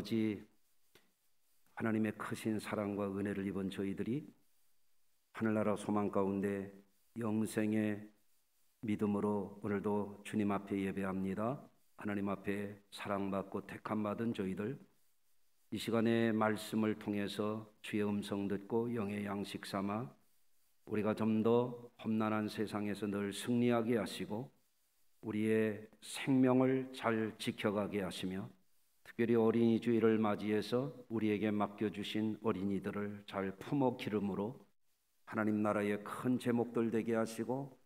아버지, 하나님의 크신 사랑과 은혜를 입은 저희들이 하늘나라 소망 가운데 영생의 믿음으로 오늘도 주님 앞에 예배합니다. 하나님 앞에 사랑받고 택함받은 저희들, 이 시간에 말씀을 통해서 주의 음성 듣고 영의 양식 삼아 우리가 좀 더 험난한 세상에서 늘 승리하게 하시고 우리의 생명을 잘 지켜가게 하시며, 특별히 어린이 주일을 맞이해서 우리에게 맡겨주신 어린이들을 잘 품어 기름으로 하나님 나라의 큰 제목들 되게 하시고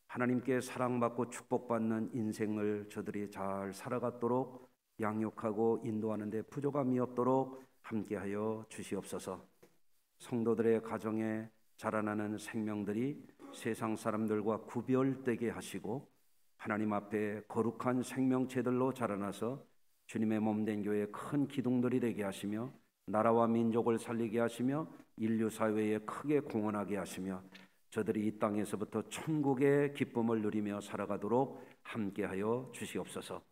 하나님께 사랑받고 축복받는 인생을 저들이 잘 살아가도록 양육하고 인도하는 데 부족함이 없도록 함께하여 주시옵소서. 성도들의 가정에 자라나는 생명들이 세상 사람들과 구별되게 하시고 하나님 앞에 거룩한 생명체들로 자라나서 주님의 몸된 교회의 큰 기둥들이 되게 하시며 나라와 민족을 살리게 하시며 인류 사회에 크게 공헌하게 하시며 저들이 이 땅에서부터 천국의 기쁨을 누리며 살아가도록 함께하여 주시옵소서.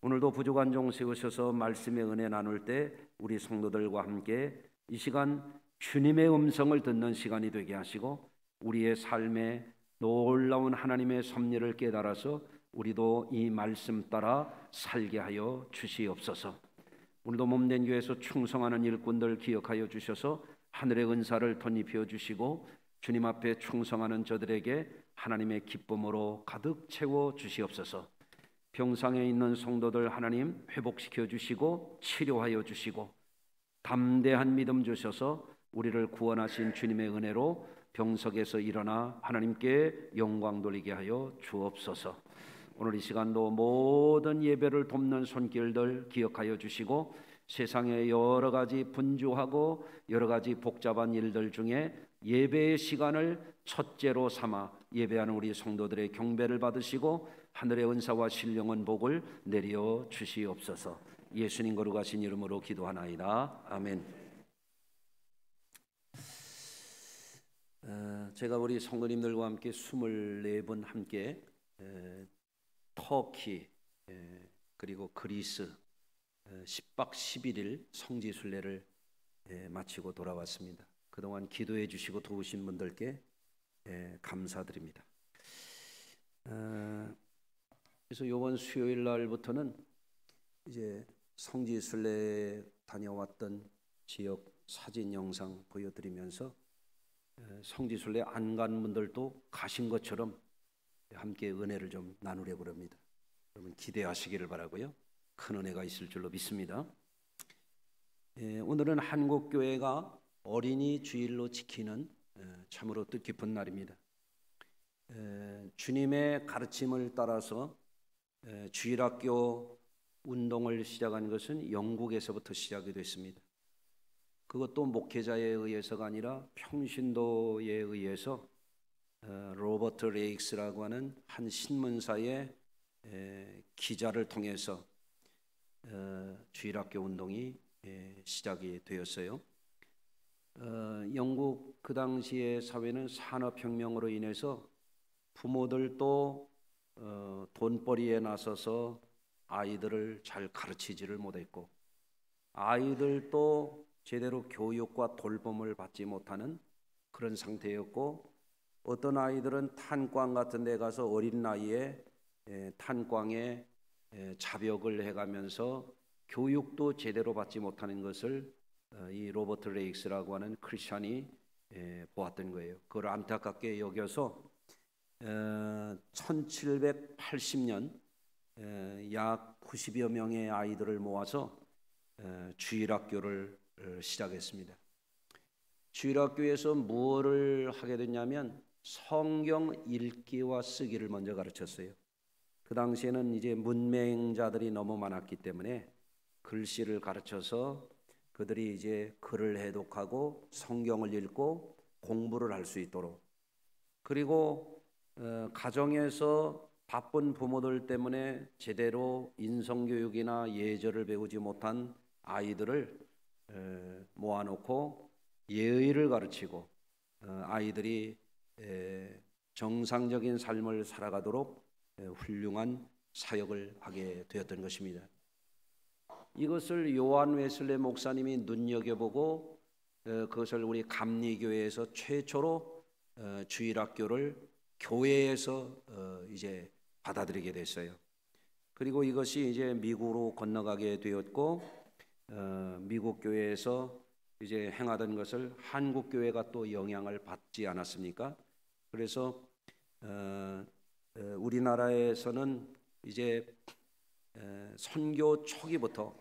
오늘도 부족한 종 세우셔서 말씀의 은혜 나눌 때 우리 성도들과 함께 이 시간 주님의 음성을 듣는 시간이 되게 하시고 우리의 삶에 놀라운 하나님의 섭리를 깨달아서 우리도 이 말씀 따라 살게 하여 주시옵소서. 오늘도 몸된 교회에서 충성하는 일꾼들 기억하여 주셔서 하늘의 은사를 덧입혀 주시고 주님 앞에 충성하는 저들에게 하나님의 기쁨으로 가득 채워 주시옵소서. 병상에 있는 성도들 하나님 회복시켜 주시고 치료하여 주시고 담대한 믿음 주셔서 우리를 구원하신 주님의 은혜로 병석에서 일어나 하나님께 영광 돌리게 하여 주옵소서. 오늘 이 시간도 모든 예배를 돕는 손길들 기억하여 주시고 세상의 여러 가지 분주하고 여러 가지 복잡한 일들 중에 예배의 시간을 첫째로 삼아 예배하는 우리 성도들의 경배를 받으시고 하늘의 은사와 신령한 복을 내려 주시옵소서. 예수님 거룩하신 이름으로 기도하나이다. 아멘. 제가 우리 성도님들과 함께 24분 함께 터키 그리고 그리스 10박 11일 성지순례를 마치고 돌아왔습니다. 그동안 기도해 주시고 도우신 분들께 감사드립니다. 그래서 이번 수요일 날부터는 이제 성지순례 다녀왔던 지역 사진 영상 보여드리면서 성지순례 안 간 분들도 가신 것처럼 함께 은혜를 좀 나누려고 합니다. 여러분 기대하시기를 바라고요. 큰 은혜가 있을 줄로 믿습니다. 오늘은 한국교회가 어린이 주일로 지키는 참으로 뜻깊은 날입니다. 주님의 가르침을 따라서 주일학교 운동을 시작한 것은 영국에서부터 시작이 됐습니다. 그것도 목회자에 의해서가 아니라 평신도에 의해서 로버트 레익스라고 하는 한 신문사의 기자를 통해서 주일학교 운동이 시작이 되었어요. 영국 그 당시의 사회는 산업혁명으로 인해서 부모들도 돈벌이에 나서서 아이들을 잘 가르치지를 못했고 아이들도 제대로 교육과 돌봄을 받지 못하는 그런 상태였고 어떤 아이들은 탄광 같은 데 가서 어린 나이에 탄광에 자벽을 해가면서 교육도 제대로 받지 못하는 것을 이 로버트 레익스라고 하는 크리스찬이 보았던 거예요. 그걸 안타깝게 여겨서 1780년 약 90여 명의 아이들을 모아서 주일학교를 시작했습니다. 주일학교에서 무엇을 하게 됐냐면 성경 읽기와 쓰기를 먼저 가르쳤어요. 그 당시에는 이제 문맹자들이 너무 많았기 때문에 글씨를 가르쳐서 그들이 이제 글을 해독하고 성경을 읽고 공부를 할 수 있도록, 그리고 가정에서 바쁜 부모들 때문에 제대로 인성교육이나 예절을 배우지 못한 아이들을 모아놓고 예의를 가르치고 아이들이 정상적인 삶을 살아가도록 훌륭한 사역을 하게 되었던 것입니다. 이것을 요한 웨슬레 목사님이 눈여겨보고 그것을 우리 감리교회에서 최초로 주일학교를 교회에서 이제 받아들이게 됐어요. 그리고 이것이 이제 미국으로 건너가게 되었고 미국 교회에서 이제 행하던 것을 한국 교회가 또 영향을 받지 않았습니까? 그래서 우리나라에서는 이제 선교 초기부터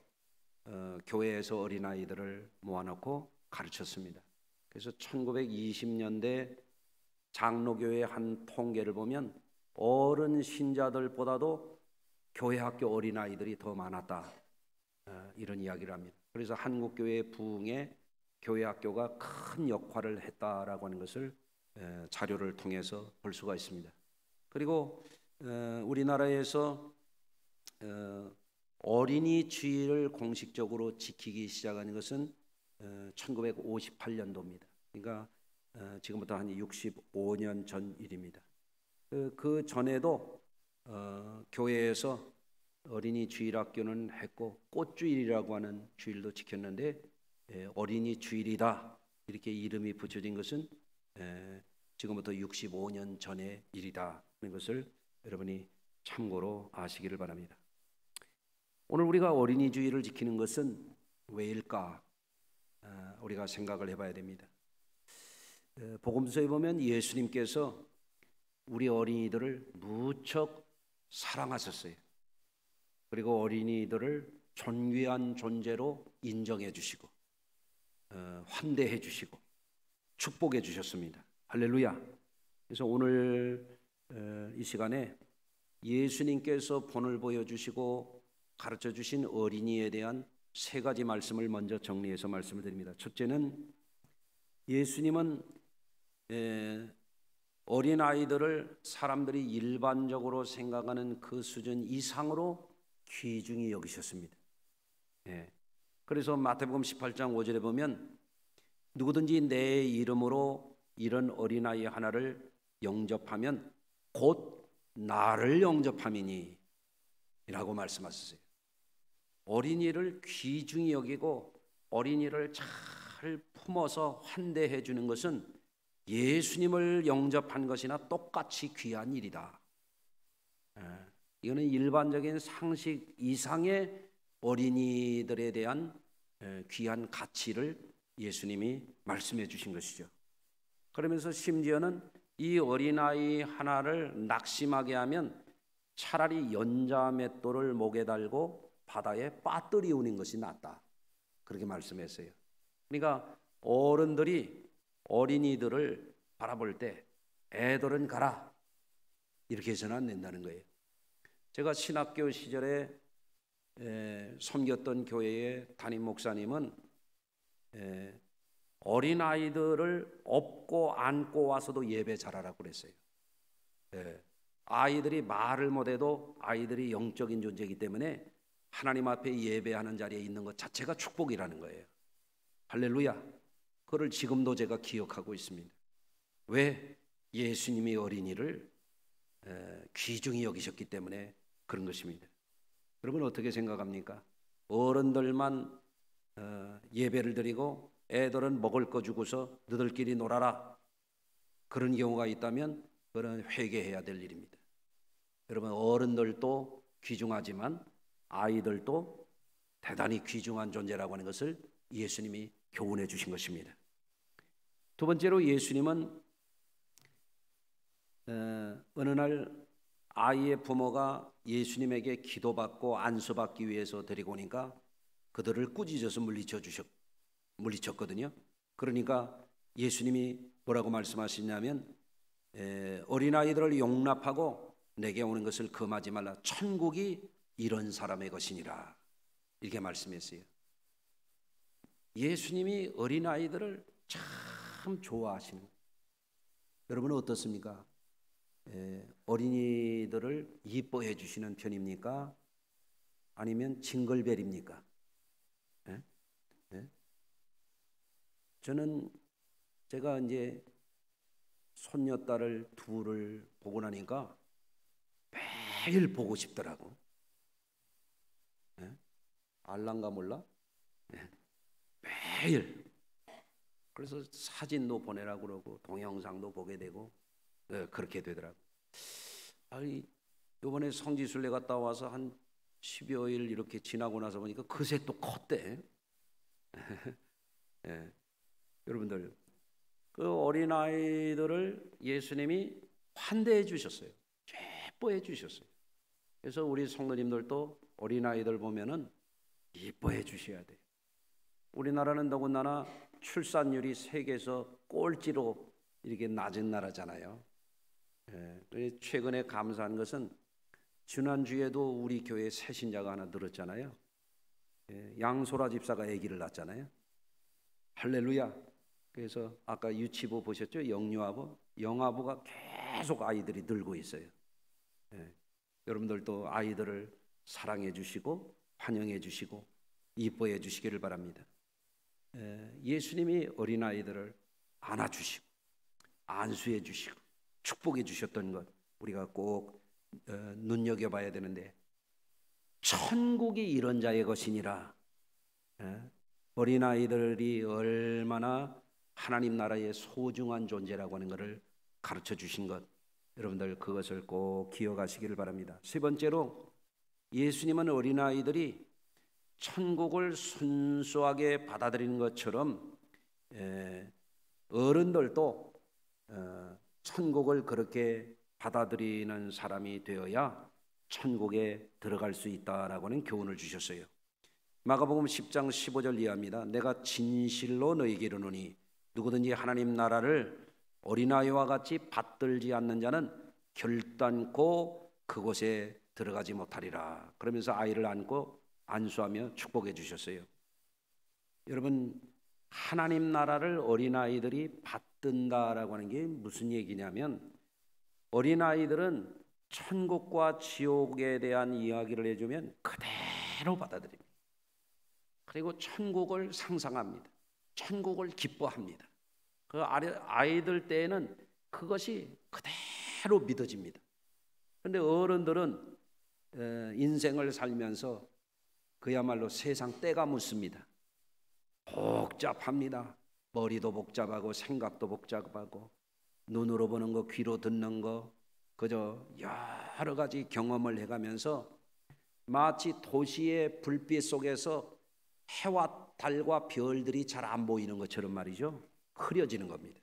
교회에서 어린아이들을 모아놓고 가르쳤습니다. 그래서 1920년대 장로교회 한 통계를 보면 어른 신자들보다도 교회 학교 어린아이들이 더 많았다, 이런 이야기를 합니다. 그래서 한국교회의 부흥에 교회 학교가 큰 역할을 했다라고 하는 것을 자료를 통해서 볼 수가 있습니다. 그리고 우리나라에서 어린이 주일을 공식적으로 지키기 시작한 것은 1958년도입니다. 그러니까 지금부터 한 65년 전 일입니다. 그 전에도 교회에서 어린이 주일학교는 했고 꽃주일이라고 하는 주일도 지켰는데 어린이 주일이다 이렇게 이름이 붙여진 것은 지금부터 65년 전의 일이다 하는 것을 여러분이 참고로 아시기를 바랍니다. 오늘 우리가 어린이 주일을 지키는 것은 왜일까? 우리가 생각을 해봐야 됩니다. 복음서에 보면 예수님께서 우리 어린이들을 무척 사랑하셨어요. 그리고 어린이들을 존귀한 존재로 인정해 주시고 환대해 주시고 축복해 주셨습니다. 할렐루야. 그래서 오늘 이 시간에 예수님께서 본을 보여주시고 가르쳐 주신 어린이에 대한 세 가지 말씀을 먼저 정리해서 말씀을 드립니다. 첫째는 예수님은 어린아이들을 사람들이 일반적으로 생각하는 그 수준 이상으로 귀중히 여기셨습니다. 그래서 마태복음 18장 5절에 보면 누구든지 내 이름으로 이런 어린아이 하나를 영접하면 곧 나를 영접함이니 라고 말씀하셨어요. 어린이를 귀중히 여기고 어린이를 잘 품어서 환대해 주는 것은 예수님을 영접한 것이나 똑같이 귀한 일이다. 이거는 일반적인 상식 이상의 어린이들에 대한 귀한 가치를 예수님이 말씀해 주신 것이죠. 그러면서 심지어는 이 어린아이 하나를 낙심하게 하면 차라리 연자맷돌을 목에 달고 바다에 빠뜨리우는 것이 낫다, 그렇게 말씀했어요. 그러니까 어른들이 어린이들을 바라볼 때 애들은 가라 이렇게 해서는 안 된다는 거예요. 제가 신학교 시절에 섬겼던 교회의 담임 목사님은 어린아이들을 업고 안고 와서도 예배 잘하라고 그랬어요. 아이들이 말을 못해도 아이들이 영적인 존재이기 때문에 하나님 앞에 예배하는 자리에 있는 것 자체가 축복이라는 거예요. 할렐루야. 그걸 지금도 제가 기억하고 있습니다. 왜? 예수님이 어린이를 귀중히 여기셨기 때문에 그런 것입니다. 여러분 어떻게 생각합니까? 어른들만 예배를 드리고 애들은 먹을 거 주고서 너들끼리 놀아라, 그런 경우가 있다면 그건 회개해야 될 일입니다. 여러분 어른들도 귀중하지만 아이들도 대단히 귀중한 존재라고 하는 것을 예수님이 교훈해 주신 것입니다. 두 번째로 예수님은 어느 날 아이의 부모가 예수님에게 기도받고 안수받기 위해서 데리고 오니까 그들을 꾸짖어서 물리쳤거든요. 그러니까 예수님이 뭐라고 말씀하시냐면 어린아이들을 용납하고 내게 오는 것을 금하지 말라. 천국이 이런 사람의 것이니라. 이렇게 말씀했어요. 예수님이 어린아이들을 참 좋아하시는 거예요. 여러분은 어떻습니까? 어린이들을 이뻐해 주시는 편입니까? 아니면 징글벨입니까? 저는 제가 이제 손녀딸을 둘을 보고 나니까 매일 보고 싶더라고. 알란가 몰라? 매일. 그래서 사진도 보내라고 그러고 동영상도 보게 되고 그렇게 되더라고. 아니, 이번에 성지순례 갔다 와서 한 10여일 이렇게 지나고 나서 보니까 그새 또 컸대. 예. 여러분들, 그 어린아이들을 예수님이 환대해 주셨어요. 예뻐해 주셨어요. 그래서 우리 성도님들도 어린아이들 보면은 이뻐해 주셔야 돼요. 우리나라는 더군다나 출산율이 세계에서 꼴찌로 이렇게 낮은 나라잖아요. 최근에 감사한 것은 지난주에도 우리 교회에 새 신자가 하나 늘었잖아요. 양소라 집사가 아기를 낳았잖아요. 할렐루야. 그래서 아까 유치부 보셨죠? 영유아부, 영아부가 계속 아이들이 늘고 있어요. 여러분들도 아이들을 사랑해 주시고 환영해 주시고 이뻐해 주시기를 바랍니다. 예수님이 어린아이들을 안아주시고 안수해 주시고 축복해 주셨던 것 우리가 꼭 눈여겨봐야 되는데, 천국이 이런 자의 것이니라. 어린아이들이 얼마나 하나님 나라의 소중한 존재라고 하는 것을 가르쳐 주신 것, 여러분들 그것을 꼭 기억하시기를 바랍니다. 세 번째로, 예수님은 어린아이들이 천국을 순수하게 받아들이는 것처럼 어른들도 천국을 그렇게 받아들이는 사람이 되어야 천국에 들어갈 수 있다라고 하는 교훈을 주셨어요. 마가복음 10장 15절 이하입니다. 내가 진실로 너희에게 이르노니 누구든지 하나님 나라를 어린아이와 같이 받들지 않는 자는 결단코 그곳에 들어가지 못하리라. 그러면서 아이를 안고 안수하며 축복해 주셨어요. 여러분, 하나님 나라를 어린아이들이 받든다라고 하는 게 무슨 얘기냐면, 어린아이들은 천국과 지옥에 대한 이야기를 해주면 그대로 받아들입니다. 그리고 천국을 상상합니다. 천국을 기뻐합니다. 그 아이들 때에는 그것이 그대로 믿어집니다. 그런데 어른들은 인생을 살면서 그야말로 세상 때가 묻습니다. 복잡합니다. 머리도 복잡하고 생각도 복잡하고 눈으로 보는 거, 귀로 듣는 거, 그저 여러 가지 경험을 해가면서 마치 도시의 불빛 속에서 해와 달과 별들이 잘 안 보이는 것처럼 말이죠. 흐려지는 겁니다.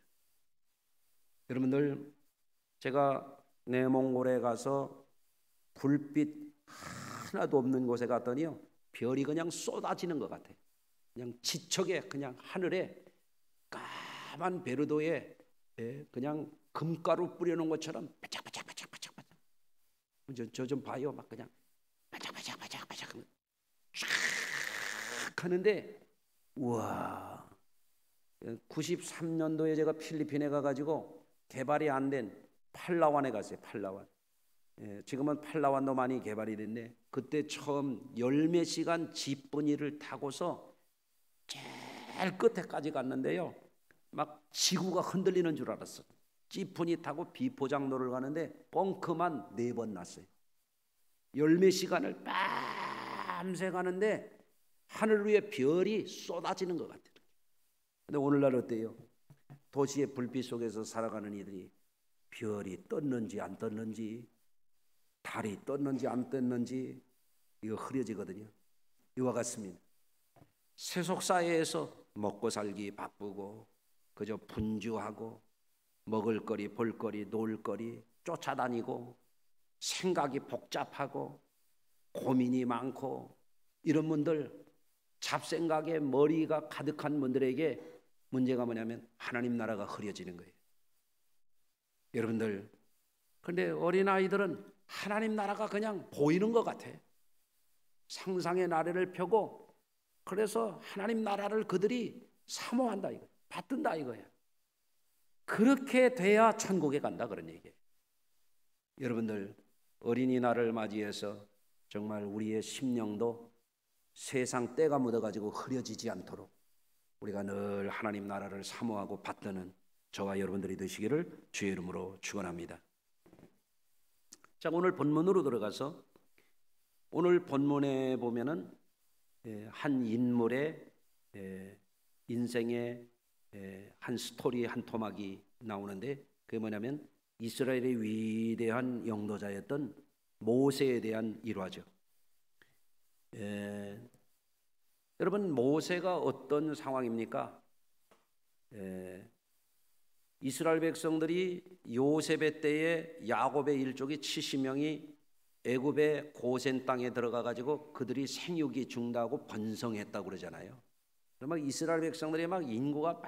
여러분들, 제가 내몽골에 가서 불빛 하나도 없는 곳에 갔더니요, 별이 그냥 쏟아지는 것 같아요. 그냥 지척에, 그냥 하늘에 까만 베르도에 그냥 금가루 뿌려놓은 것처럼 바짝바짝바짝바짝. 저 좀 봐요. 막 그냥 바짝바짝바짝바짝 쫙 하는데, 우와. 93년도에 제가 필리핀에 가가지고 개발이 안 된 팔라완에 갔어요. 팔라완. 지금은 팔라완도 많이 개발이 됐는데, 그때 처음 열몇 시간 지뿐이를 타고서 제일 끝에까지 갔는데요, 막 지구가 흔들리는 줄 알았어. 지푼이 타고 비포장로를 가는데 벙커만 4번 났어요. 열몇 시간을 밤새 가는데 하늘 위에 별이 쏟아지는 것 같아요. 근데 오늘날 어때요? 도시의 불빛 속에서 살아가는 이들이 별이 떴는지 안 떴는지, 달이 떴는지 안 떴는지 이거 흐려지거든요. 이와 같습니다. 세속사회에서 먹고 살기 바쁘고 그저 분주하고 먹을거리, 볼거리, 놀거리 쫓아다니고 생각이 복잡하고 고민이 많고, 이런 분들, 잡생각에 머리가 가득한 분들에게 문제가 뭐냐면 하나님 나라가 흐려지는 거예요. 여러분들, 그런데 어린아이들은 하나님 나라가 그냥 보이는 것 같아. 상상의 나래를 펴고, 그래서 하나님 나라를 그들이 사모한다 이거야. 받든다 이거야. 그렇게 돼야 천국에 간다 그런 얘기예요. 여러분들, 어린이날을 맞이해서 정말 우리의 심령도 세상 때가 묻어가지고 흐려지지 않도록 우리가 늘 하나님 나라를 사모하고 받드는 저와 여러분들이 되시기를 주의 이름으로 축원합니다. 자, 오늘 본문으로 들어가서, 오늘 본문에 보면은 한 인물의 인생의 한 스토리 한 토막이 나오는데, 그게 뭐냐면 이스라엘의 위대한 영도자였던 모세에 대한 일화죠. 여러분, 모세가 어떤 상황입니까? 이스라엘 백성들이 요셉의 때에 야곱의 일족이 70명이 애굽의 고센 땅에 들어가 가지고 그들이 생육이 중다하고 번성했다고 그러잖아요. 막 이스라엘 백성들이 막 인구가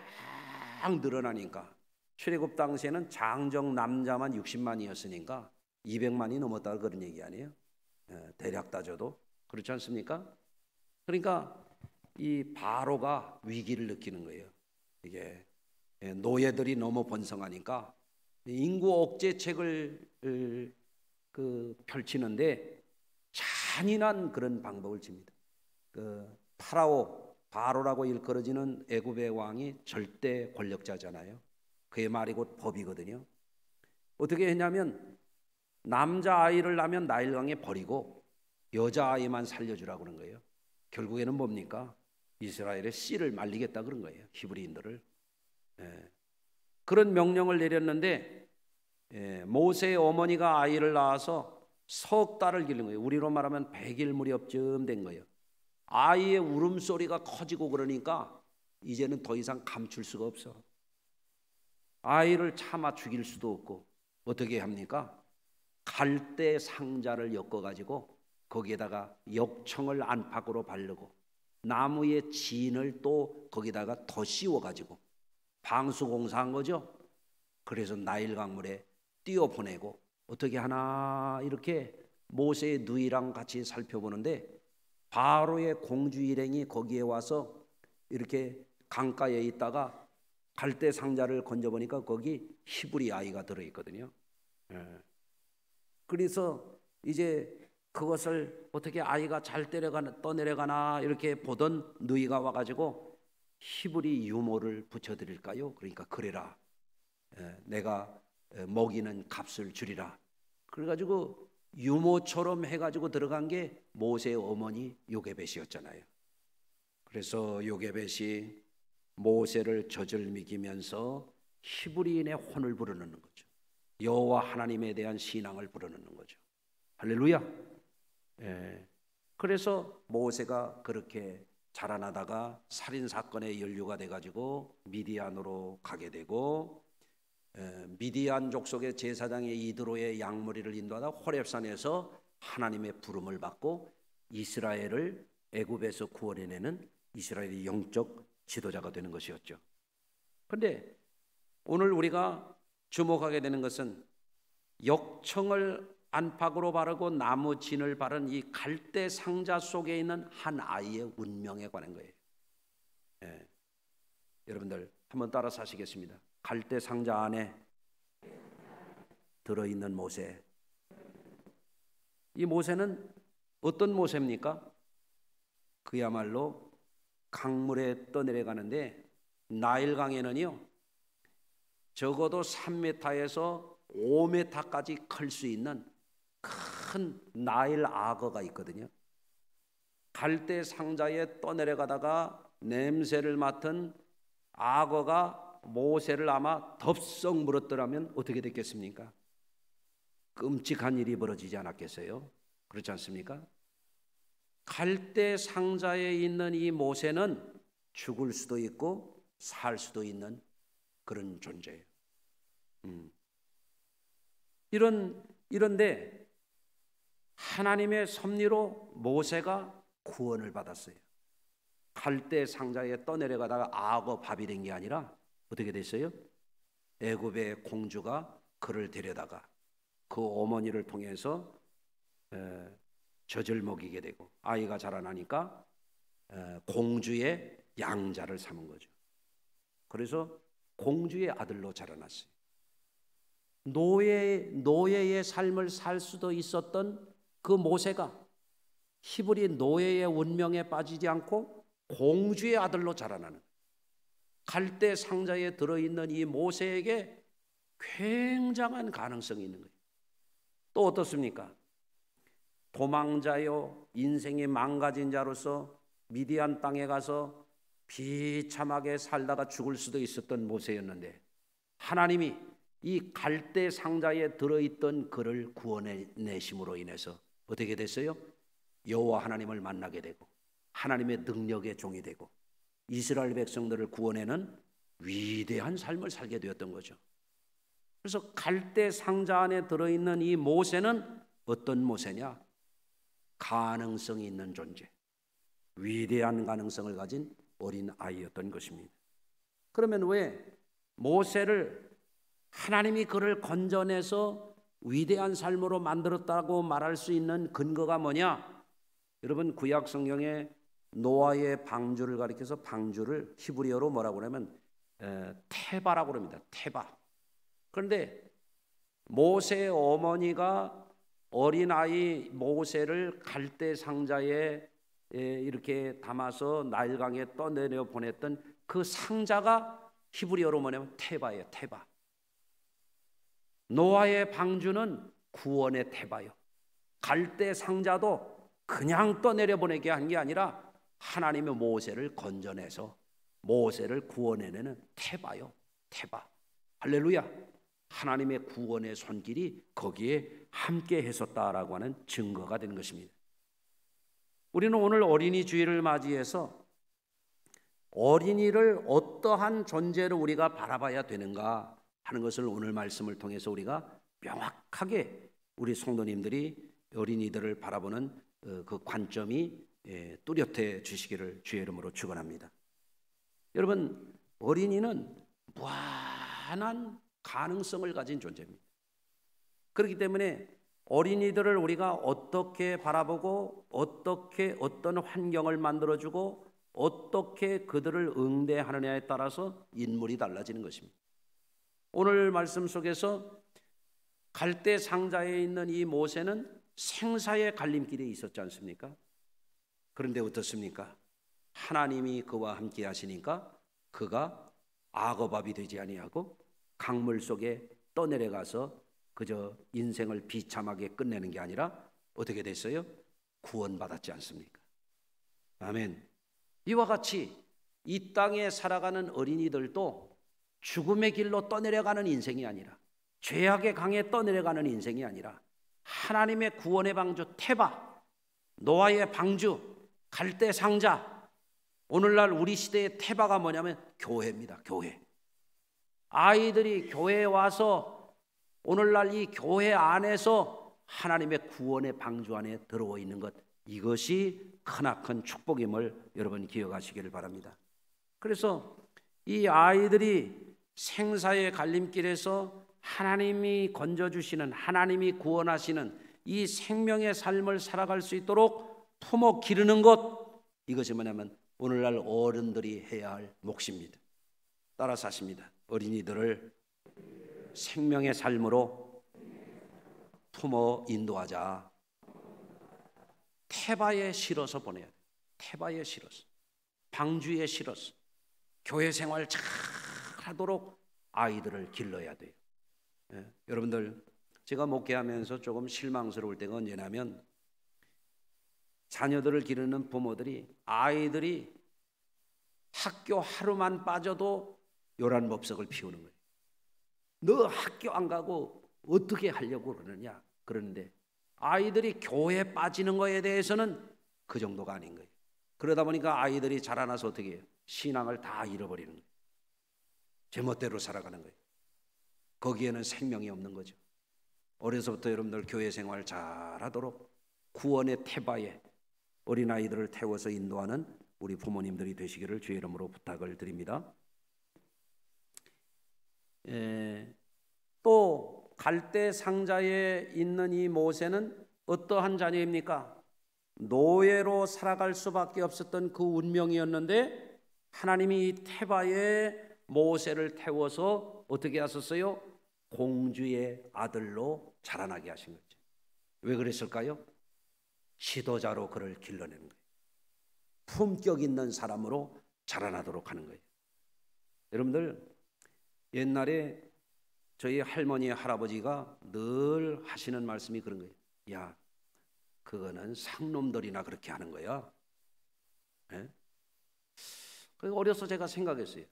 막 늘어나니까, 출애굽 당시에는 장정 남자만 60만이었으니까 200만이 넘었다 그런 얘기 아니에요? 대략 따져도 그렇지 않습니까? 그러니까 이 바로가 위기를 느끼는 거예요. 이게 노예들이 너무 번성하니까 인구 억제책을 펼치는데 잔인한 그런 방법을 칩니다. 바로라고 일컬어지는 애굽의 왕이 절대 권력자잖아요. 그의 말이 곧 법이거든요. 어떻게 했냐면 남자아이를 낳으면 나일강에 버리고 여자아이만 살려주라고 그런 거예요. 결국에는 뭡니까? 이스라엘의 씨를 말리겠다 그런 거예요. 히브리인들을. 그런 명령을 내렸는데 모세의 어머니가 아이를 낳아서 석 달을 기른 거예요. 우리로 말하면 100일 무렵쯤 된 거예요. 아이의 울음소리가 커지고 그러니까 이제는 더 이상 감출 수가 없어. 아이를 참아 죽일 수도 없고 어떻게 합니까? 갈대 상자를 엮어가지고 거기에다가 역청을 안팎으로 바르고 나무의 진을 또 거기다가 더 씌워가지고 방수공사한 거죠. 그래서 나일 강물에 띄워보내고 어떻게 하나 이렇게 모세의 누이랑 같이 살펴보는데 바로의 공주 일행이 거기에 와서 이렇게 강가에 있다가 갈대 상자를 건져보니까 거기 히브리 아이가 들어있거든요. 그래서 이제 그것을 어떻게 아이가 잘 떠내려가나 이렇게 보던 누이가 와가지고 히브리 유모를 붙여드릴까요? 그러니까 그래라, 내가 먹이는 값을 주리라. 그래가지고 유모처럼 해가지고 들어간 게 모세의 어머니 요게벳이었잖아요. 그래서 요게벳이 모세를 저절미기면서 히브리인의 혼을 부르는 거죠. 여호와 하나님에 대한 신앙을 부르는 거죠. 할렐루야. 그래서 모세가 그렇게 자라나다가 살인 사건에 연루가 돼가지고 미디안으로 가게 되고, 미디안 족속의 제사장의 이드로의 양머리를 인도하다 호렙산에서 하나님의 부름을 받고 이스라엘을 애굽에서 구원해내는 이스라엘의 영적 지도자가 되는 것이었죠. 그런데 오늘 우리가 주목하게 되는 것은 역청을 안팎으로 바르고 나무 진을 바른 이 갈대 상자 속에 있는 한 아이의 운명에 관한 거예요. 여러분들 한번 따라서 하시겠습니다. 갈대 상자 안에 들어있는 모세. 이 모세는 어떤 모세입니까? 그야말로 강물에 떠내려가는데 나일강에는요 적어도 3m에서 5m까지 클 수 있는 큰 나일 악어가 있거든요. 갈대 상자에 떠내려가다가 냄새를 맡은 악어가 모세를 아마 덥석 물었더라면 어떻게 됐겠습니까? 끔찍한 일이 벌어지지 않았겠어요? 그렇지 않습니까? 갈대 상자에 있는 이 모세는 죽을 수도 있고 살 수도 있는 그런 존재예요. 이런데 하나님의 섭리로 모세가 구원을 받았어요. 갈대 상자에 떠내려가다가 악어 밥이 된 게 아니라 어떻게 됐어요? 애굽의 공주가 그를 데려다가 그 어머니를 통해서 젖을 먹이게 되고 아이가 자라나니까 공주의 양자를 삼은 거죠. 그래서 공주의 아들로 자라났어요. 노예의 삶을 살 수도 있었던 그 모세가 히브리 노예의 운명에 빠지지 않고 공주의 아들로 자라나는, 갈대 상자에 들어있는 이 모세에게 굉장한 가능성이 있는 거예요. 또 어떻습니까? 도망자요, 인생이 망가진 자로서 미디안 땅에 가서 비참하게 살다가 죽을 수도 있었던 모세였는데 하나님이 이 갈대 상자에 들어있던 그를 구원해내심으로 인해서 어떻게 됐어요? 여호와 하나님을 만나게 되고 하나님의 능력의 종이 되고 이스라엘 백성들을 구원해는 위대한 삶을 살게 되었던 거죠. 그래서 갈대 상자 안에 들어있는 이 모세는 어떤 모세냐? 가능성이 있는 존재, 위대한 가능성을 가진 어린 아이였던 것입니다. 그러면 왜 모세를 하나님이 그를 건져내서 위대한 삶으로 만들었다고 말할 수 있는 근거가 뭐냐? 여러분, 구약 성경에 노아의 방주를 가리켜서 방주를 히브리어로 뭐라고 그러면 테바라고 합니다. 테바. 그런데 모세의 어머니가 어린아이 모세를 갈대 상자에 이렇게 담아서 나일강에 떠내려 보냈던 그 상자가 히브리어로 뭐냐면 테바예요. 테바. 노아의 방주는 구원의 테바요. 갈대 상자도 그냥 떠내려 보내게 한 게 아니라 하나님의 모세를 건져내서 모세를 구원해내는 테바요. 테바. 할렐루야. 하나님의 구원의 손길이 거기에 함께 했었다라고 하는 증거가 된 것입니다. 우리는 오늘 어린이 주일을 맞이해서 어린이를 어떠한 존재로 우리가 바라봐야 되는가 하는 것을 오늘 말씀을 통해서 우리가 명확하게 우리 성도님들이 어린이들을 바라보는 그 관점이 뚜렷해 주시기를 주의 이름으로 축원합니다. 여러분, 어린이는 무한한 가능성을 가진 존재입니다. 그렇기 때문에 어린이들을 우리가 어떻게 바라보고 어떻게 어떤 환경을 만들어주고 어떻게 그들을 응대하느냐에 따라서 인물이 달라지는 것입니다. 오늘 말씀 속에서 갈대 상자에 있는 이 모세는 생사의 갈림길에 있었지 않습니까? 그런데 어떻습니까? 하나님이 그와 함께 하시니까 그가 악어밥이 되지 아니하고 강물 속에 떠내려가서 그저 인생을 비참하게 끝내는 게 아니라 어떻게 됐어요? 구원받았지 않습니까? 아멘. 이와 같이 이 땅에 살아가는 어린이들도 죽음의 길로 떠내려가는 인생이 아니라 죄악의 강에 떠내려가는 인생이 아니라 하나님의 구원의 방주 테바, 노아의 방주, 갈대 상자, 오늘날 우리 시대의 테바가 뭐냐면 교회입니다. 교회. 아이들이 교회에 와서 오늘날 이 교회 안에서 하나님의 구원의 방주 안에 들어와 있는 것, 이것이 크나큰 축복임을 여러분 기억하시기를 바랍니다. 그래서 이 아이들이 생사의 갈림길에서 하나님이 건져주시는, 하나님이 구원하시는 이 생명의 삶을 살아갈 수 있도록 품어 기르는 것, 이것이 뭐냐면 오늘날 어른들이 해야 할 몫입니다. 따라서 하십니다. 어린이들을 생명의 삶으로 품어 인도하자. 테바에 실어서 보내야 돼. 테바에 실어서, 방주에 실어서 교회 생활 잘 하도록 아이들을 길러야 돼요. 여러분들, 제가 목회하면서 조금 실망스러울 때가 언제냐면 자녀들을 기르는 부모들이 아이들이 학교 하루만 빠져도 요란법석을 피우는 거예요. 너 학교 안 가고 어떻게 하려고 그러느냐 그러는데 아이들이 교회에 빠지는 거에 대해서는 그 정도가 아닌 거예요. 그러다 보니까 아이들이 자라나서 어떻게 해요? 신앙을 다 잃어버리는 거예요. 제멋대로 살아가는 거예요. 거기에는 생명이 없는 거죠. 어려서부터 여러분들 교회 생활 잘하도록 구원의 태바에 어린아이들을 태워서 인도하는 우리 부모님들이 되시기를 주의 이름으로 부탁을 드립니다. 또 갈대 상자에 있는 이 모세는 어떠한 자녀입니까? 노예로 살아갈 수밖에 없었던 그 운명이었는데 하나님이 이 테바에 모세를 태워서 어떻게 하셨어요? 공주의 아들로 자라나게 하신 거죠. 왜 그랬을까요? 지도자로 그를 길러내는 거예요. 품격 있는 사람으로 자라나도록 하는 거예요. 여러분들, 옛날에 저희 할머니 할아버지가 늘 하시는 말씀이 그런 거예요. 야, 그거는 상놈들이나 그렇게 하는 거야. 예? 그리고 어려서 제가 생각했어요.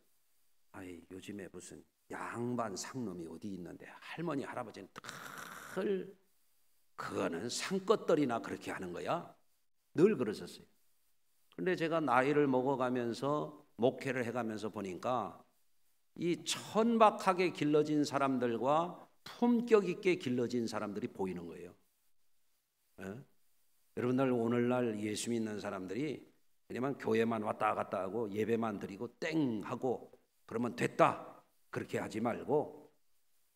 아이, 요즘에 무슨 양반 상놈이 어디 있는데 할머니 할아버지는 늘 그거는 상껏들이나 그렇게 하는 거야. 늘 그러셨어요. 그런데 제가 나이를 먹어가면서 목회를 해가면서 보니까 이 천박하게 길러진 사람들과 품격 있게 길러진 사람들이 보이는 거예요. 예? 여러분들 오늘날 예수 믿는 사람들이 그냥 교회만 왔다 갔다 하고 예배만 드리고 땡 하고 그러면 됐다 그렇게 하지 말고,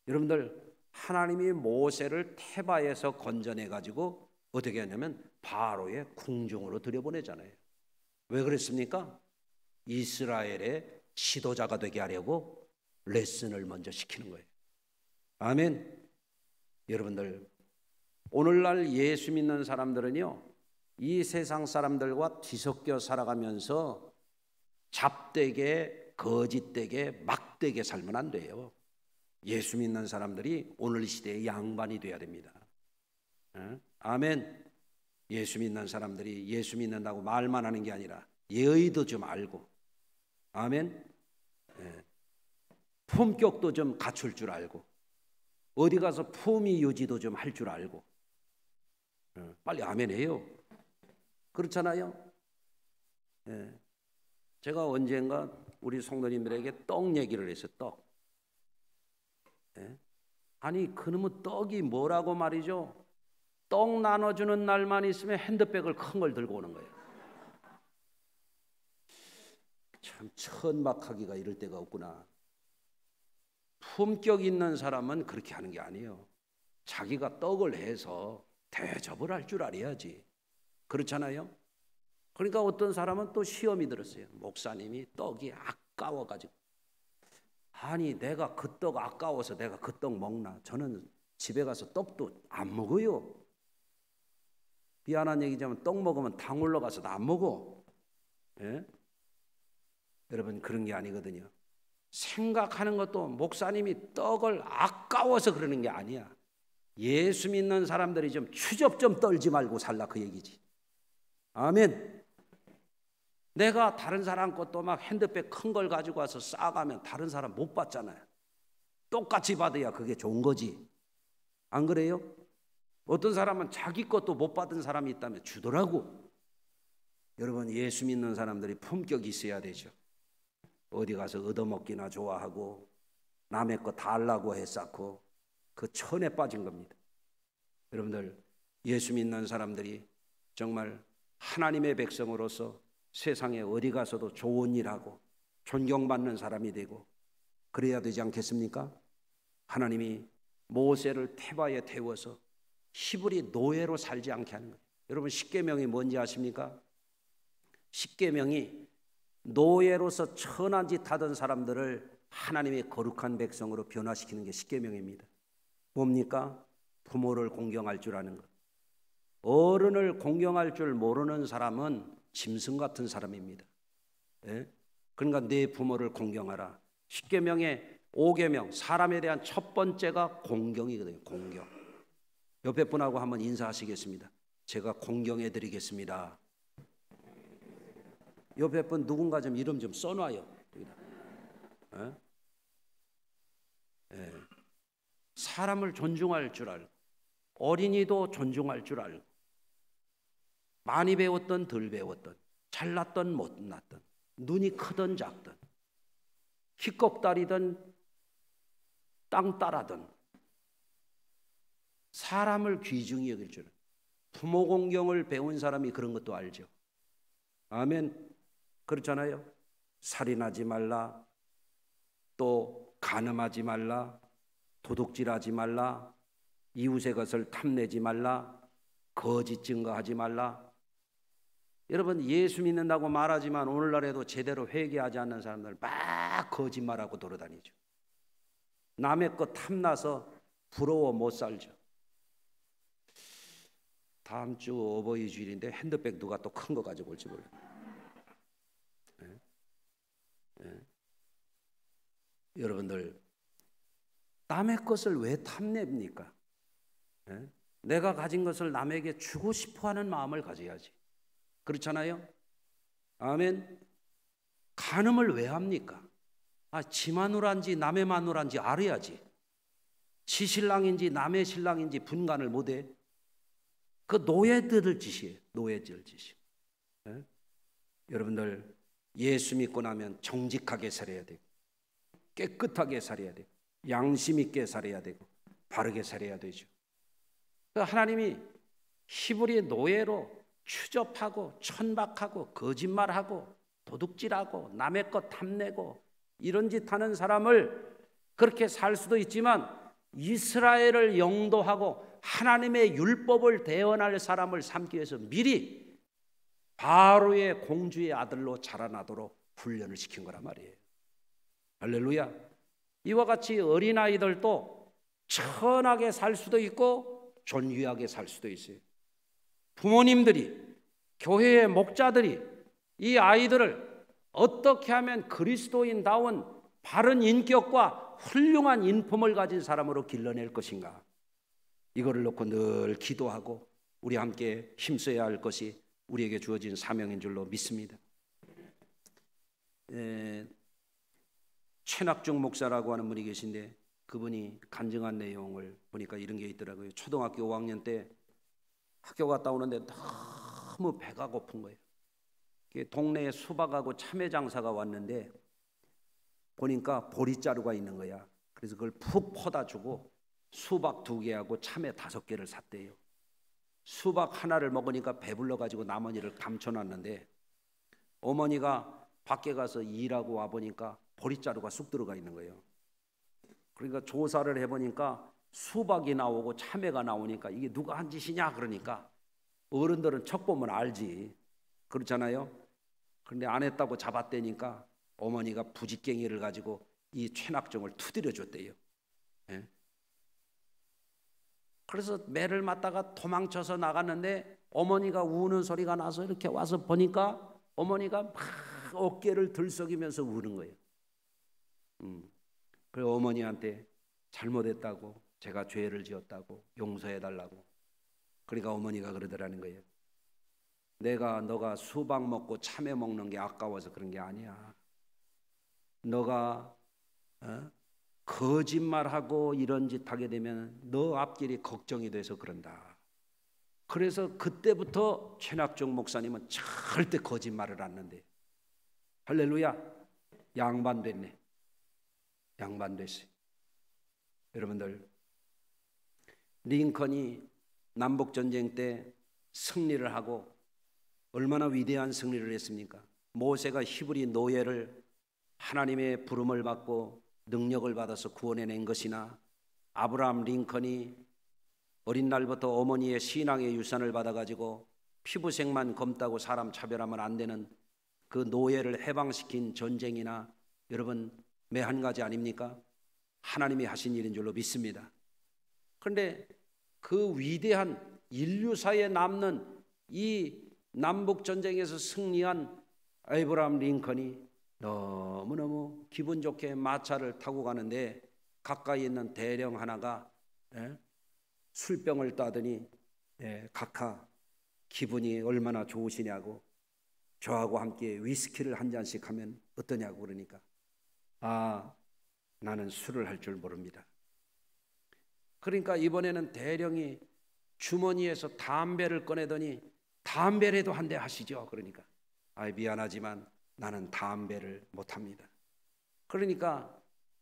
여러분들 하나님이 모세를 테바에서 건져내 가지고 어떻게 하냐면 바로의 궁중으로 들여보내잖아요. 왜 그랬습니까? 이스라엘의 지도자가 되게 하려고 레슨을 먼저 시키는 거예요. 아멘. 여러분들 오늘날 예수 믿는 사람들은요, 이 세상 사람들과 뒤섞여 살아가면서 잡되게 거짓되게 막되게 살면 안 돼요. 예수 믿는 사람들이 오늘 시대의 양반이 돼야 됩니다. 아멘. 예수 믿는 사람들이 예수 믿는다고 말만 하는 게 아니라 예의도 좀 알고, 아멘. 품격도 좀 갖출 줄 알고, 어디 가서 품위 유지도 좀 할 줄 알고. 빨리 아멘 해요. 그렇잖아요. 제가 언젠가 우리 성도님들에게 떡 얘기를 했어요. 떡. 아니 그놈의 떡이 뭐라고 말이죠. 떡 나눠주는 날만 있으면 핸드백을 큰 걸 들고 오는 거예요. 참 천박하기가 이럴 데가 없구나. 품격 있는 사람은 그렇게 하는 게 아니에요. 자기가 떡을 해서 대접을 할 줄 알아야지. 그렇잖아요. 그러니까 어떤 사람은 또 시험이 들었어요. 목사님이 떡이 아까워가지고, 아니 내가 그 떡 아까워서 내가 그 떡 먹나? 저는 집에 가서 떡도 안 먹어요. 미안한 얘기지만 떡 먹으면 당 올라가서 안 먹어. 예? 여러분 그런 게 아니거든요. 생각하는 것도 목사님이 떡을 아까워서 그러는 게 아니야. 예수 믿는 사람들이 좀 추접 좀 떨지 말고 살라 그 얘기지. 아멘. 내가 다른 사람 것도 막 핸드백 큰 걸 가지고 와서 싸가면 다른 사람 못 받잖아요. 똑같이 받아야 그게 좋은 거지. 안 그래요? 어떤 사람은 자기 것도 못 받은 사람이 있다면 주더라고. 여러분 예수 믿는 사람들이 품격이 있어야 되죠. 어디 가서 얻어먹기나 좋아하고 남의 거 달라고 해쌓고 그 천에 빠진 겁니다. 여러분들 예수 믿는 사람들이 정말 하나님의 백성으로서 세상에 어디 가서도 좋은 일하고 존경받는 사람이 되고 그래야 되지 않겠습니까? 하나님이 모세를 테바에 태워서 히브리 노예로 살지 않게 하는 거예요. 여러분 십계명이 뭔지 아십니까? 십계명이 노예로서 천한 짓 하던 사람들을 하나님의 거룩한 백성으로 변화시키는 게 십계명입니다. 뭡니까? 부모를 공경할 줄 아는 것. 어른을 공경할 줄 모르는 사람은 짐승 같은 사람입니다. 예? 그러니까 내 부모를 공경하라. 십계명의 5계명 사람에 대한 첫 번째가 공경이거든요. 공경. 옆에 분하고 한번 인사하시겠습니다. 제가 공경해 드리겠습니다. 옆에 분 누군가 좀 이름 좀 써놔요. 예? 예. 사람을 존중할 줄 알고 어린이도 존중할 줄 알고 많이 배웠던 덜 배웠던 잘났던 못났던 눈이 크던 작던 키껍다리던 땅따라든 사람을 귀중히 여길 줄은 부모 공경을 배운 사람이 그런 것도 알죠. 아멘. 그렇잖아요. 살인하지 말라, 또 간음하지 말라, 도둑질하지 말라, 이웃의 것을 탐내지 말라, 거짓 증거하지 말라. 여러분 예수 믿는다고 말하지만 오늘날에도 제대로 회개하지 않는 사람들 막 거짓말하고 돌아다니죠. 남의 것 탐나서 부러워 못 살죠. 다음 주 어버이 주일인데 핸드백 누가 또 큰 거 가지고 올지 몰라요. 네? 네? 여러분들 남의 것을 왜 탐냅니까? 네? 내가 가진 것을 남에게 주고 싶어하는 마음을 가져야지. 그렇잖아요? 아멘. 간음을 왜 합니까? 지 마누라인지 남의 마누라인지 알아야지. 지 신랑인지 남의 신랑인지 분간을 못해. 그 노예들 짓이에요. 노예들 짓이에요. 네? 여러분들 예수 믿고 나면 정직하게 살아야 되고, 깨끗하게 살아야 되고, 양심 있게 살아야 되고, 바르게 살아야 되죠. 하나님이 히브리 노예로 추접하고 천박하고 거짓말하고 도둑질하고 남의 것 탐내고 이런 짓 하는 사람을 그렇게 살 수도 있지만, 이스라엘을 영도하고 하나님의 율법을 대언할 사람을 삼기 위해서 미리 바로의 공주의 아들로 자라나도록 훈련을 시킨 거란 말이에요. 할렐루야. 이와 같이 어린아이들도 천하게 살 수도 있고 존귀하게 살 수도 있어요. 부모님들이, 교회의 목자들이 이 아이들을 어떻게 하면 그리스도인다운 바른 인격과 훌륭한 인품을 가진 사람으로 길러낼 것인가, 이거를 놓고 늘 기도하고 우리 함께 힘써야 할 것이 우리에게 주어진 사명인 줄로 믿습니다. 최낙중 목사라고 하는 분이 계신데, 그분이 간증한 내용을 보니까 이런 게 있더라고요. 초등학교 5학년 때 학교 갔다 오는데 너무 배가 고픈 거예요. 동네에 수박하고 참외 장사가 왔는데 보니까 보리자루가 있는 거야. 그래서 그걸 푹 퍼다 주고 수박 2개하고 참외 5개를 샀대요. 수박 하나를 먹으니까 배불러 가지고 나머지를 감춰놨는데, 어머니가 밖에 가서 일하고 와보니까 보리자루가 쑥 들어가 있는 거예요. 그러니까 조사를 해보니까 수박이 나오고 참외가 나오니까 이게 누가 한 짓이냐 그러니까, 어른들은 척 보면 알지, 그렇잖아요. 그런데 안 했다고 잡았대니까 어머니가 부직갱이를 가지고 이 최낙중을 투드려 줬대요. 예? 그래서 매를 맞다가 도망쳐서 나갔는데 어머니가 우는 소리가 나서 이렇게 와서 보니까 어머니가 막 어깨를 들썩이면서 우는 거예요. 그래서 어머니한테 잘못했다고, 제가 죄를 지었다고 용서해달라고. 그러니까 어머니가 그러더라는 거예요. 너가 수박 먹고 참외 먹는 게 아까워서 그런 게 아니야. 너가 거짓말하고 이런 짓 하게 되면 너 앞길이 걱정이 돼서 그런다. 그래서 그때부터 최낙중 목사님은 절대 거짓말을 안 한대. 할렐루야. 양반됐네. 양반됐어요. 여러분들, 링컨이 남북전쟁 때 승리를 하고 얼마나 위대한 승리를 했습니까? 모세가 히브리 노예를 하나님의 부름을 받고 능력을 받아서 구원해낸 것이나, 아브라함 링컨이 어린 날부터 어머니의 신앙의 유산을 받아가지고 피부색만 검다고 사람 차별하면 안 되는 그 노예를 해방시킨 전쟁이나, 여러분 매 한 가지 아닙니까? 하나님이 하신 일인 줄로 믿습니다. 그런데 그 위대한 인류사에 남는 이 남북전쟁에서 승리한 아브라함 링컨이 너무너무 기분 좋게 마차를 타고 가는데, 가까이 있는 대령 하나가 술병을 따더니 각하 기분이 얼마나 좋으시냐고, 저하고 함께 위스키를 한 잔씩 하면 어떠냐고 그러니까, 나는 술을 할 줄 모릅니다. 그러니까 이번에는 대령이 주머니에서 담배를 꺼내더니, 담배라도 한 대 하시죠. 그러니까 미안하지만 나는 담배를 못합니다. 그러니까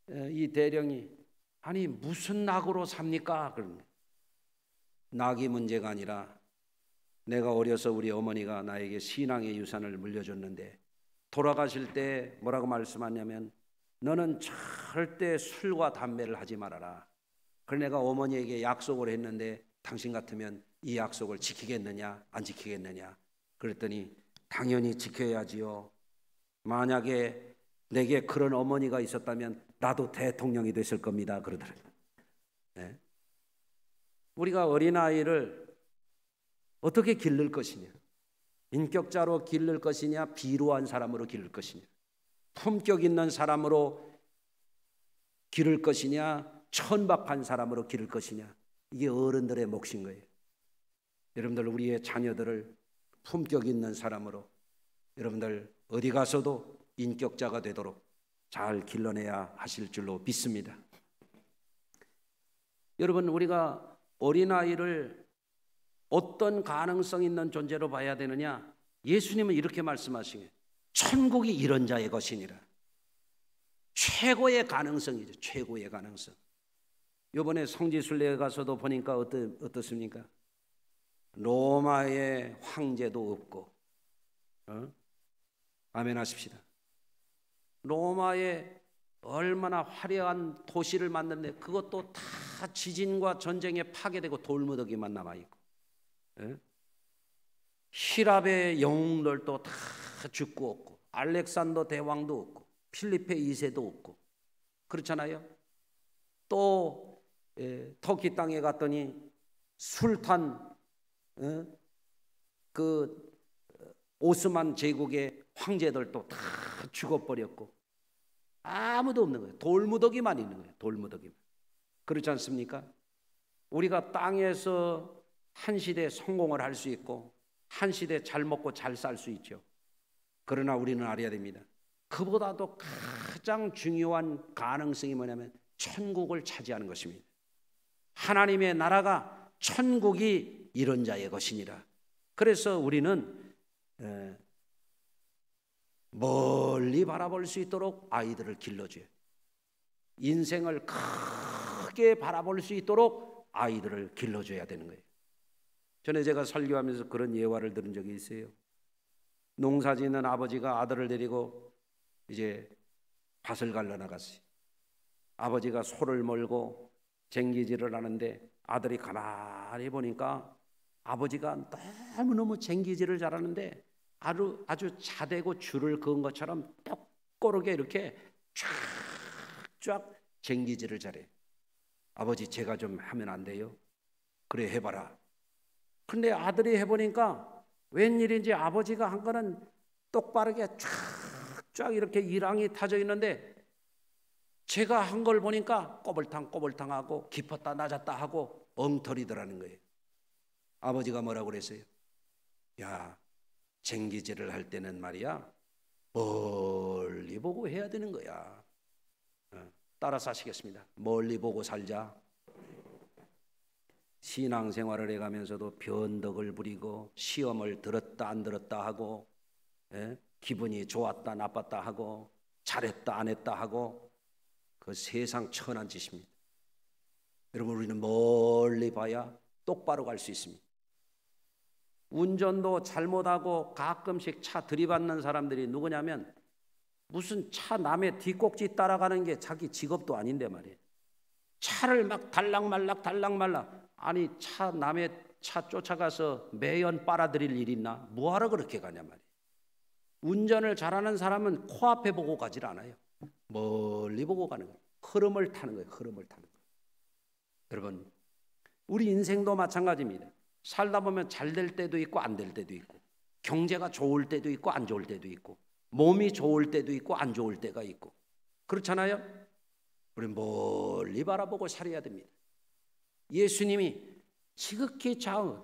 이 대령이 아니 무슨 낙으로 삽니까? 그러는데, 낙이 문제가 아니라 내가 어려서 우리 어머니가 나에게 신앙의 유산을 물려줬는데, 돌아가실 때 뭐라고 말씀하냐면, 너는 절대 술과 담배를 하지 말아라. 그래서 내가 어머니에게 약속을 했는데 당신 같으면 이 약속을 지키겠느냐 안 지키겠느냐 그랬더니, 당연히 지켜야지요. 만약에 내게 그런 어머니가 있었다면 나도 대통령이 됐을 겁니다. 그러더라고요. 네. 우리가 어린아이를 어떻게 기를 것이냐, 인격자로 기를 것이냐, 비루한 사람으로 기를 것이냐, 품격 있는 사람으로 기를 것이냐, 천박한 사람으로 기를 것이냐, 이게 어른들의 몫인 거예요. 여러분들, 우리의 자녀들을 품격 있는 사람으로, 여러분들 어디 가서도 인격자가 되도록 잘 길러내야 하실 줄로 믿습니다. 여러분, 우리가 어린아이를 어떤 가능성 있는 존재로 봐야 되느냐? 예수님은 이렇게 말씀하시게, 천국이 이런 자의 것이니라. 최고의 가능성이죠. 최고의 가능성. 이번에 성지순례에 가서도 보니까 어떻습니까? 로마의 황제도 없고, 아멘 하십시다. 로마의 얼마나 화려한 도시를 만드는데 그것도 다 지진과 전쟁에 파괴되고 돌무더기만 남아있고, 히랍의 영웅들도 다 죽고 없고, 알렉산더 대왕도 없고, 필리페 2세도 없고, 그렇잖아요. 또 터키 땅에 갔더니 술탄, 그 오스만 제국의 황제들도 다 죽어버렸고 아무도 없는 거예요. 돌무더기만 있는 거예요. 돌무더기만. 그렇지 않습니까? 우리가 땅에서 한 시대 성공을 할 수 있고 한 시대 잘 먹고 잘 살 수 있죠. 그러나 우리는 알아야 됩니다. 그보다도 가장 중요한 가능성이 뭐냐면 천국을 차지하는 것입니다. 하나님의 나라가 천국이 이런 자의 것이니라. 그래서 우리는 멀리 바라볼 수 있도록 아이들을 길러줘요. 인생을 크게 바라볼 수 있도록 아이들을 길러줘야 되는 거예요. 전에 제가 설교하면서 그런 예화를 들은 적이 있어요. 농사 짓는 아버지가 아들을 데리고 이제 밭을 갈러 나갔어요. 아버지가 소를 몰고 쟁기질을 하는데 아들이 가만히 보니까 아버지가 너무너무 쟁기질을 잘하는데 아주 자대고 줄을 그은 것처럼 똑고르게 이렇게 쫙쫙 쟁기질을 잘해. 아버지, 제가 좀 하면 안 돼요? 그래, 해봐라. 근데 아들이 해보니까 웬일인지 아버지가 한 거는 똑바르게 쫙쫙 이렇게 일항이 타져 있는데 제가 한 걸 보니까 꼬불탕꼬불탕하고 깊었다 낮았다 하고 엉터리더라는 거예요. 아버지가 뭐라고 그랬어요? 야, 쟁기질을 할 때는 말이야 멀리 보고 해야 되는 거야. 따라서 하시겠습니다. 멀리 보고 살자. 신앙생활을 해가면서도 변덕을 부리고 시험을 들었다 안 들었다 하고 기분이 좋았다 나빴다 하고 잘했다 안 했다 하고 그 세상 천한 짓입니다. 여러분, 우리는 멀리 봐야 똑바로 갈 수 있습니다. 운전도 잘못하고 가끔씩 차 들이받는 사람들이 누구냐면 무슨 차 남의 뒷꼭지 따라가는 게 자기 직업도 아닌데 말이에요. 차를 막 달랑말락 아니 남의 차 쫓아가서 매연 빨아들일 일 있나? 뭐하러 그렇게 가냐 말이에요. 운전을 잘하는 사람은 코앞에 보고 가질 않아요. 멀리 보고 가는 거예요. 흐름을 타는 거예요. 흐름을 타는 거예요. 여러분, 우리 인생도 마찬가지입니다. 살다 보면 잘 될 때도 있고 안 될 때도 있고, 경제가 좋을 때도 있고 안 좋을 때도 있고, 몸이 좋을 때도 있고 안 좋을 때가 있고, 그렇잖아요. 우리 멀리 바라보고 살아야 됩니다. 예수님이 지극히 작은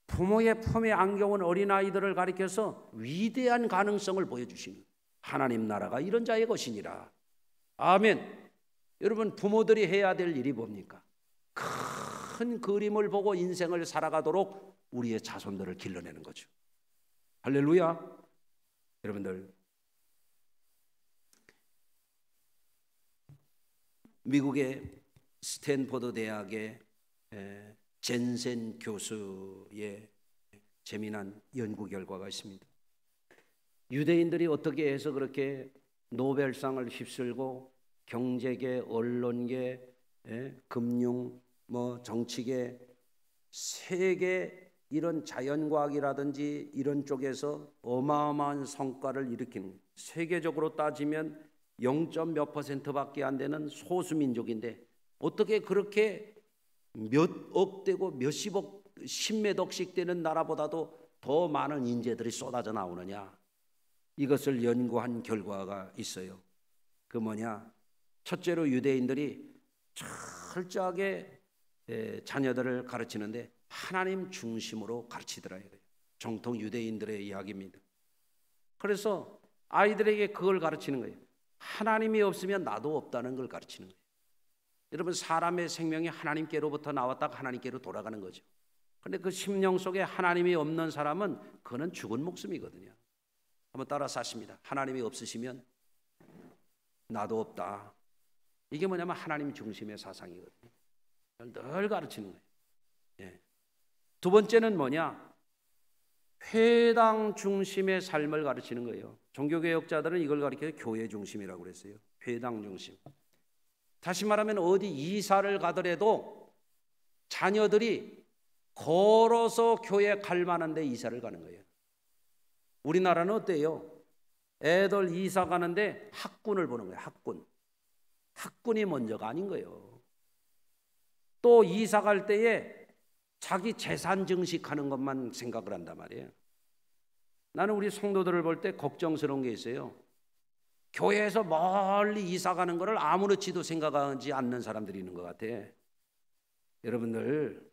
부모의 품에 안겨온 어린아이들을 가리켜서 위대한 가능성을 보여주시는 하나님 나라가 이런 자의 것이니라. 아멘. 여러분, 부모들이 해야 될 일이 뭡니까? 큰 그림을 보고 인생을 살아가도록 우리의 자손들을 길러내는 거죠. 할렐루야. 여러분들, 미국의 스탠포드 대학의 젠센 교수의 재미난 연구 결과가 있습니다. 유대인들이 어떻게 해서 그렇게 노벨상을 휩쓸고 경제계, 언론계, 금융, 정치계, 세계 이런 자연과학이라든지 이런 쪽에서 어마어마한 성과를 일으키는, 세계적으로 따지면 0.몇 %밖에 안 되는 소수민족인데 어떻게 그렇게 몇억 되고 몇십억, 십몇 억씩 되는 나라보다도 더 많은 인재들이 쏟아져 나오느냐? 이것을 연구한 결과가 있어요. 그 뭐냐? 첫째로 유대인들이 철저하게 자녀들을 가르치는데 하나님 중심으로 가르치더라 이거예요. 정통 유대인들의 이야기입니다. 그래서 아이들에게 그걸 가르치는 거예요. 하나님이 없으면 나도 없다는 걸 가르치는 거예요. 여러분, 사람의 생명이 하나님께로부터 나왔다가 하나님께로 돌아가는 거죠. 그런데 그 심령 속에 하나님이 없는 사람은 그는 죽은 목숨이거든요. 한번 따라서 하십니다. 하나님이 없으시면 나도 없다. 이게 뭐냐면 하나님 중심의 사상이거든요. 늘 가르치는 거예요. 예. 두 번째는 뭐냐? 회당 중심의 삶을 가르치는 거예요. 종교개혁자들은 이걸 가르쳐서 교회 중심이라고 그랬어요. 회당 중심. 다시 말하면 어디 이사를 가더라도 자녀들이 걸어서 교회 갈 만한 데 이사를 가는 거예요. 우리나라는 어때요? 애들 이사 가는데 학군을 보는 거예요. 학군이 먼저가 아닌 거예요. 또 이사 갈 때에 자기 재산 증식하는 것만 생각을 한단 말이에요. 나는 우리 성도들을 볼 때 걱정스러운 게 있어요. 교회에서 멀리 이사 가는 것을 아무렇지도 생각하지 않는 사람들이 있는 것 같아. 여러분들,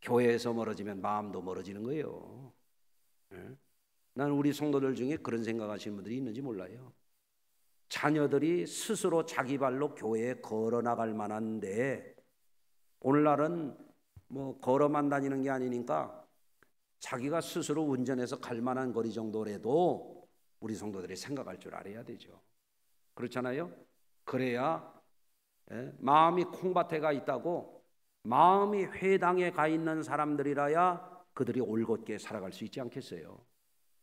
교회에서 멀어지면 마음도 멀어지는 거예요. 나는 우리 성도들 중에 그런 생각하시는 분들이 있는지 몰라요. 자녀들이 스스로 자기 발로 교회에 걸어 나갈 만한데, 오늘날은 뭐 걸어만 다니는 게 아니니까 자기가 스스로 운전해서 갈 만한 거리 정도라도 우리 성도들이 생각할 줄 알아야 되죠. 그렇잖아요? 그래야 마음이 콩밭에 가 있다고, 마음이 회당에 가 있는 사람들이라야 그들이 올곧게 살아갈 수 있지 않겠어요?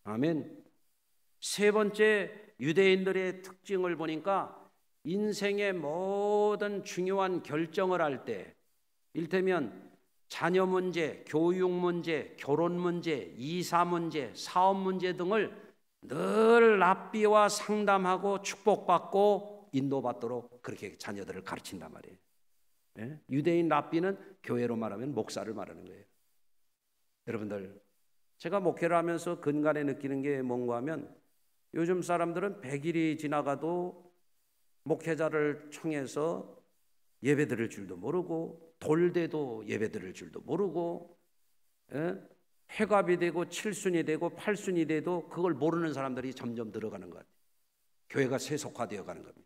아멘. 세 번째, 유대인들의 특징을 보니까 인생의 모든 중요한 결정을 할 때, 이를테면 자녀 문제, 교육 문제, 결혼 문제, 이사 문제, 사업 문제 등을 늘 랍비와 상담하고 축복받고 인도받도록 그렇게 자녀들을 가르친단 말이에요. 예? 유대인 랍비는 교회로 말하면 목사를 말하는 거예요. 여러분들, 제가 목회를 하면서 근간에 느끼는 게 뭔가 하면, 요즘 사람들은 100일이 지나가도 목회자를 청해서 예배 드릴 줄도 모르고, 돌대도 예배 드릴 줄도 모르고, 회갑이 되고 7순이 되고 8순이 돼도 그걸 모르는 사람들이 점점 늘어가는 것 같아요. 교회가 세속화되어 가는 겁니다.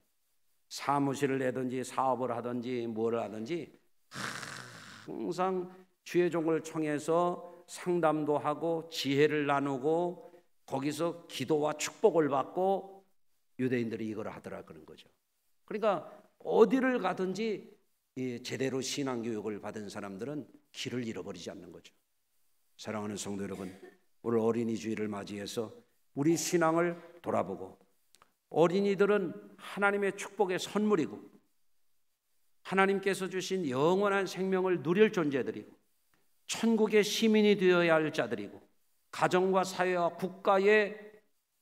사무실을 내든지 사업을 하든지 뭘 하든지 항상 주의 종을 청해서 상담도 하고 지혜를 나누고 거기서 기도와 축복을 받고, 유대인들이 이걸 하더라 그런 거죠. 그러니까 어디를 가든지 제대로 신앙교육을 받은 사람들은 길을 잃어버리지 않는 거죠. 사랑하는 성도 여러분, 오늘 어린이 주일을 맞이해서 우리 신앙을 돌아보고, 어린이들은 하나님의 축복의 선물이고 하나님께서 주신 영원한 생명을 누릴 존재들이고 천국의 시민이 되어야 할 자들이고 가정과 사회와 국가의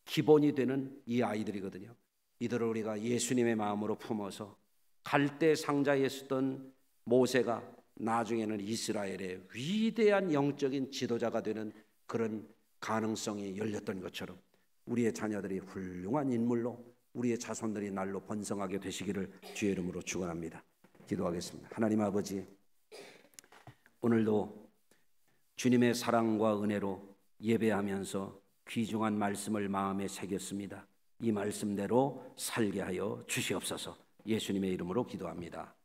기본이 되는 이 아이들이거든요. 이들을 우리가 예수님의 마음으로 품어서 갈대 상자에 쓰던 모세가 나중에는 이스라엘의 위대한 영적인 지도자가 되는 그런 가능성이 열렸던 것처럼 우리의 자녀들이 훌륭한 인물로 우리의 자손들이 날로 번성하게 되시기를 주의 이름으로 축원합니다. 기도하겠습니다. 하나님 아버지, 오늘도 주님의 사랑과 은혜로 예배하면서 귀중한 말씀을 마음에 새겼습니다. 이 말씀대로 살게 하여 주시옵소서. 예수님의 이름으로 기도합니다.